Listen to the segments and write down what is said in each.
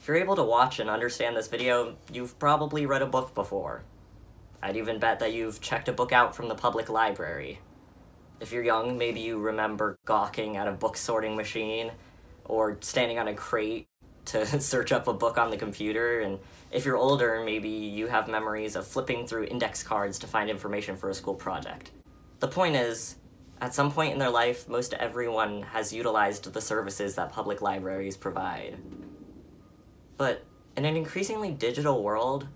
If you're able to watch and understand this video, you've probably read a book before. I'd even bet that you've checked a book out from the public library. If you're young, maybe you remember gawking at a book sorting machine, or standing on a crate to search up a book on the computer, and if you're older, maybe you have memories of flipping through index cards to find information for a school project. The point is, at some point in their life, most everyone has utilized the services that public libraries provide. But in an increasingly digital world,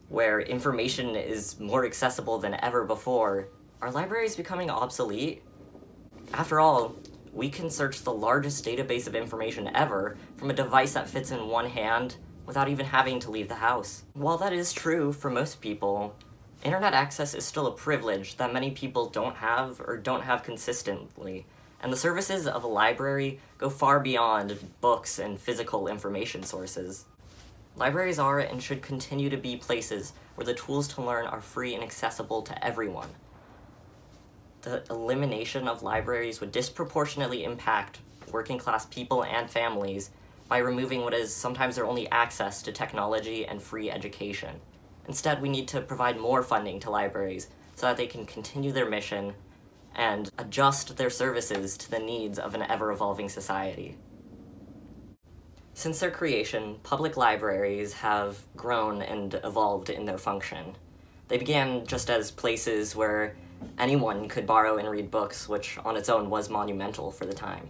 where information is more accessible than ever before, are libraries becoming obsolete? After all, we can search the largest database of information ever from a device that fits in one hand without even having to leave the house. While that is true for most people, internet access is still a privilege that many people don't have or don't have consistently, and the services of a library go far beyond books and physical information sources. Libraries are and should continue to be places where the tools to learn are free and accessible to everyone. The elimination of libraries would disproportionately impact working-class people and families by removing what is sometimes their only access to technology and free education. Instead, we need to provide more funding to libraries so that they can continue their mission and adjust their services to the needs of an ever-evolving society. Since their creation, public libraries have grown and evolved in their function. They began just as places where anyone could borrow and read books, which on its own was monumental for the time.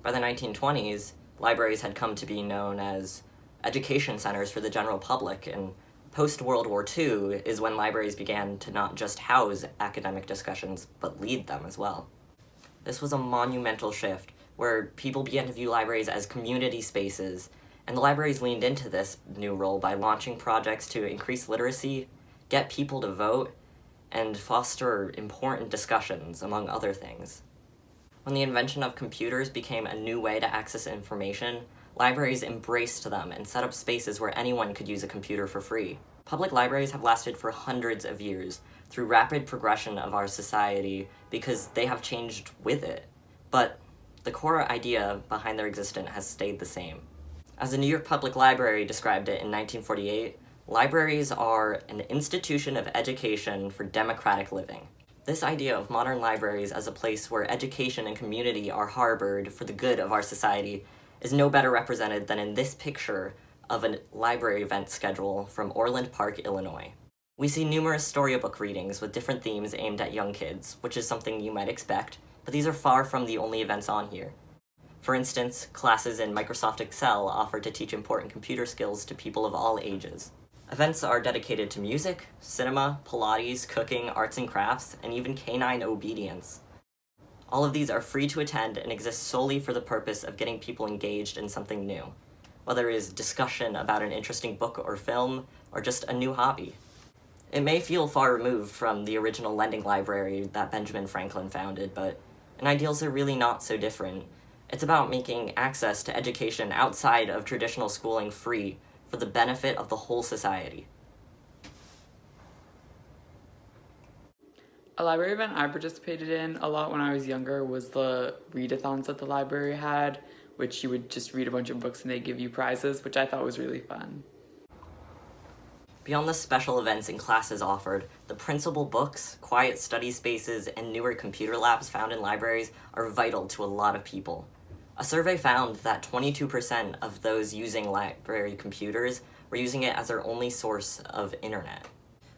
By the 1920s, libraries had come to be known as education centers for the general public, and post-World War II is when libraries began to not just house academic discussions, but lead them as well. This was a monumental shift, where people began to view libraries as community spaces, and the libraries leaned into this new role by launching projects to increase literacy, get people to vote, and foster important discussions, among other things. When the invention of computers became a new way to access information, libraries embraced them and set up spaces where anyone could use a computer for free. Public libraries have lasted for hundreds of years through rapid progression of our society because they have changed with it. But the core idea behind their existence has stayed the same. As the New York Public Library described it in 1948, libraries are an institution of education for democratic living. This idea of modern libraries as a place where education and community are harbored for the good of our society is no better represented than in this picture of a library event schedule from Orland Park, Illinois. We see numerous storybook readings with different themes aimed at young kids, which is something you might expect, but these are far from the only events on here. For instance, classes in Microsoft Excel offer to teach important computer skills to people of all ages. Events are dedicated to music, cinema, Pilates, cooking, arts and crafts, and even canine obedience. All of these are free to attend and exist solely for the purpose of getting people engaged in something new, whether it is discussion about an interesting book or film, or just a new hobby. It may feel far removed from the original lending library that Benjamin Franklin founded, but in ideals they're really not so different. It's about making access to education outside of traditional schooling free for the benefit of the whole society. A library event I participated in a lot when I was younger was the readathons that the library had, which you would just read a bunch of books and they'd give you prizes, which I thought was really fun. Beyond the special events and classes offered, the principal books, quiet study spaces, and newer computer labs found in libraries are vital to a lot of people. A survey found that 22% of those using library computers were using it as their only source of internet.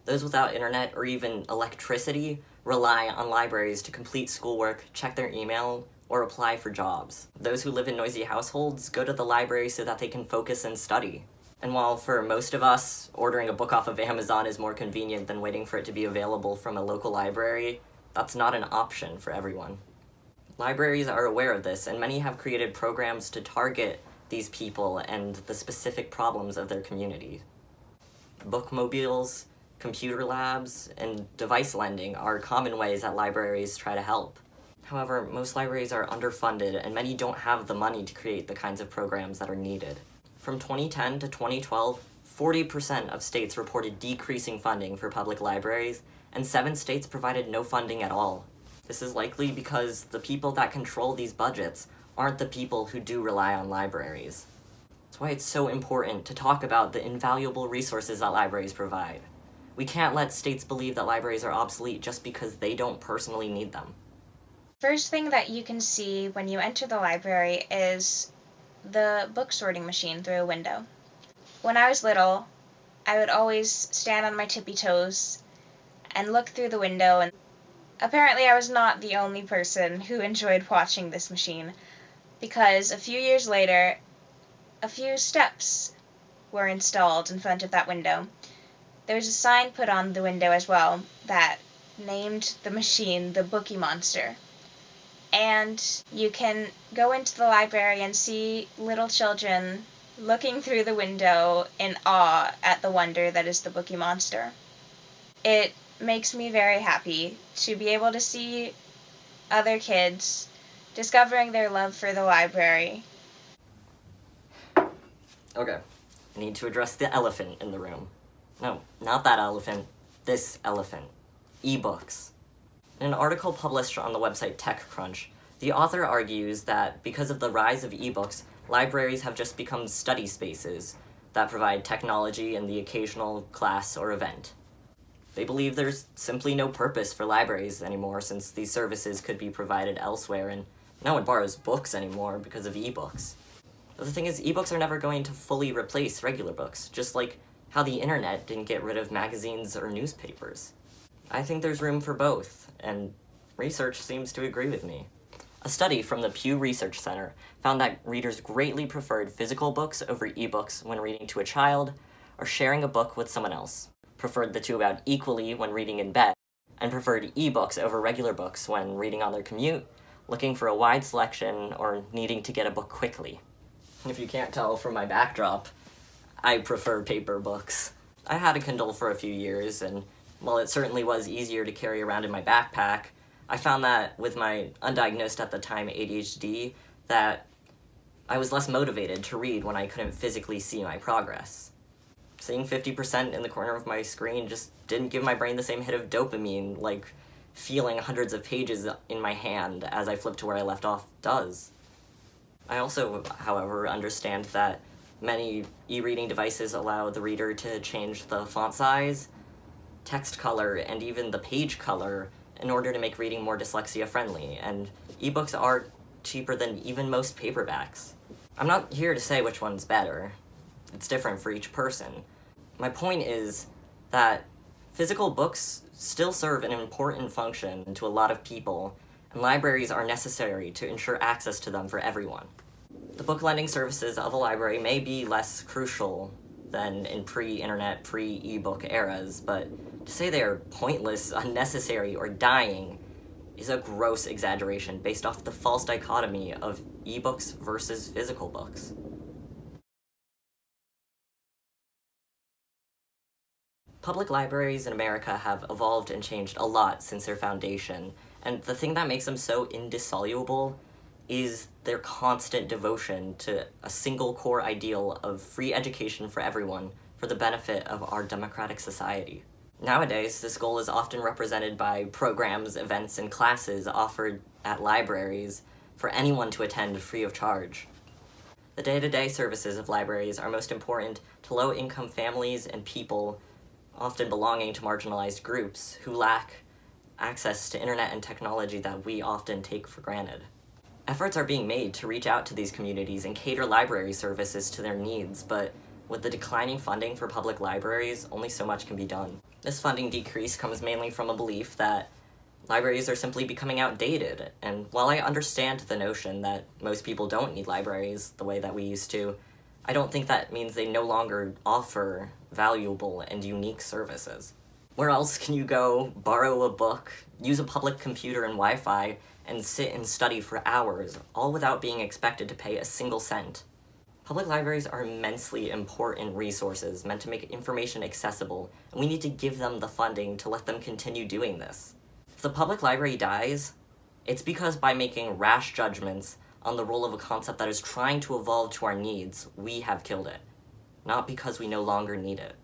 Those without internet or even electricity rely on libraries to complete schoolwork, check their email, or apply for jobs. Those who live in noisy households go to the library so that they can focus and study. And while for most of us, ordering a book off of Amazon is more convenient than waiting for it to be available from a local library, that's not an option for everyone. Libraries are aware of this, and many have created programs to target these people and the specific problems of their community. Bookmobiles, computer labs, and device lending are common ways that libraries try to help. However, most libraries are underfunded, and many don't have the money to create the kinds of programs that are needed. From 2010 to 2012, 40% of states reported decreasing funding for public libraries, and 7 states provided no funding at all. This is likely because the people that control these budgets aren't the people who do rely on libraries. That's why it's so important to talk about the invaluable resources that libraries provide. We can't let states believe that libraries are obsolete just because they don't personally need them. First thing that you can see when you enter the library is the book sorting machine through a window. When I was little, I would always stand on my tippy toes and look through the window, and apparently I was not the only person who enjoyed watching this machine, because a few years later, a few steps were installed in front of that window. There was a sign put on the window as well that named the machine the Bookie Monster. And you can go into the library and see little children looking through the window in awe at the wonder that is the Bookie Monster. It makes me very happy to be able to see other kids discovering their love for the library. Okay, I need to address the elephant in the room. No, not that elephant. This elephant. E-books. In an article published on the website TechCrunch, the author argues that because of the rise of e-books, libraries have just become study spaces that provide technology and the occasional class or event. They believe there's simply no purpose for libraries anymore since these services could be provided elsewhere, and no one borrows books anymore because of e-books. But the thing is, e-books are never going to fully replace regular books, just like how the internet didn't get rid of magazines or newspapers. I think there's room for both, and research seems to agree with me. A study from the Pew Research Center found that readers greatly preferred physical books over ebooks when reading to a child or sharing a book with someone else, preferred the two about equally when reading in bed, and preferred ebooks over regular books when reading on their commute, looking for a wide selection, or needing to get a book quickly. If you can't tell from my backdrop, I prefer paper books. I had a Kindle for a few years, and while it certainly was easier to carry around in my backpack, I found that with my undiagnosed at the time ADHD, that I was less motivated to read when I couldn't physically see my progress. Seeing 50% in the corner of my screen just didn't give my brain the same hit of dopamine like feeling hundreds of pages in my hand as I flip to where I left off does. I also, however, understand that many e-reading devices allow the reader to change the font size, text color, and even the page color in order to make reading more dyslexia-friendly, and ebooks are cheaper than even most paperbacks. I'm not here to say which one's better. It's different for each person. My point is that physical books still serve an important function to a lot of people, and libraries are necessary to ensure access to them for everyone. The book lending services of a library may be less crucial than in pre-internet, pre-ebook eras, but to say they are pointless, unnecessary, or dying is a gross exaggeration based off the false dichotomy of ebooks versus physical books. Public libraries in America have evolved and changed a lot since their foundation, and the thing that makes them so indissoluble is their constant devotion to a single core ideal of free education for everyone for the benefit of our democratic society. Nowadays, this goal is often represented by programs, events, and classes offered at libraries for anyone to attend free of charge. The day-to-day services of libraries are most important to low-income families and people often belonging to marginalized groups who lack access to internet and technology that we often take for granted. Efforts are being made to reach out to these communities and cater library services to their needs, but with the declining funding for public libraries, only so much can be done. This funding decrease comes mainly from a belief that libraries are simply becoming outdated, and while I understand the notion that most people don't need libraries the way that we used to, I don't think that means they no longer offer valuable and unique services. Where else can you go, borrow a book, use a public computer and Wi-Fi, and sit and study for hours, all without being expected to pay a single cent? Public libraries are immensely important resources meant to make information accessible, and we need to give them the funding to let them continue doing this. If the public library dies, it's because by making rash judgments on the role of a concept that is trying to evolve to our needs, we have killed it, not because we no longer need it.